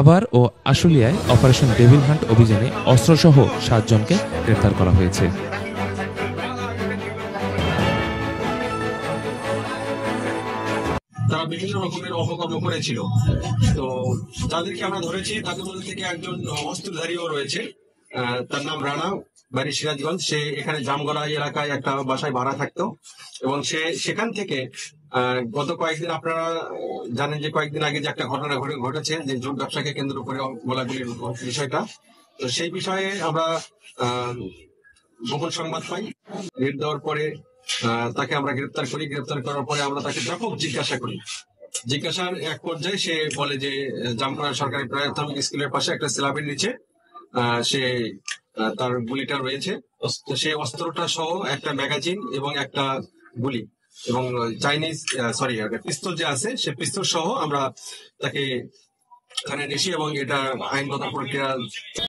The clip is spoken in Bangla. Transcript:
আবার ও আশুলিয়ায় অপারেশন ডেভিল হান্ট অভিযানে অস্ত্রসহ ৭ জনকে গ্রেফতার করা হয়েছে। তারা বিভিন্ন রকমের অপকর্ম করেছিল। তো যাদেরকে আমরা ধরেছি তাদের মধ্যে থেকে একজন অস্ত্রধারীও রয়েছে। তার নাম রানা, বাড়ি সিরাজগঞ্জ। সে এখানে জামগড়া এলাকায় একটা বাসায় ভাড়া থাকতো এবং সে সেখান থেকে গত কয়েকদিন আপনারা জানেন যে কয়েকদিন আগে যে একটা ঘটনা ঘটেছে যে জুট ব্যবসাকে কেন্দ্র করে গোলাগুলির বিষয়টা। তো সেই বিষয়ে আমরা গোপন সংবাদ পাই। রেড দেওয়ার পরে তাকে আমরা গ্রেপ্তার করি। গ্রেপ্তার করার পরে আমরা তাকে ব্যাপক জিজ্ঞাসা করি। জিজ্ঞাসার এক পর্যায়ে সে বলে যে জামগড়া সরকারি প্রাথমিক স্কুলের পাশে একটা স্ল্যাবের নিচে সে তার গুলিটা রয়েছে। সে অস্ত্রটা সহ একটা ম্যাগাজিন এবং একটা গুলি এবং চাইনিজ পিস্তল যে আছে সে পিস্তল সহ আমরা তাকে থানায় এসি এবং এটা আইনগত প্রক্রিয়া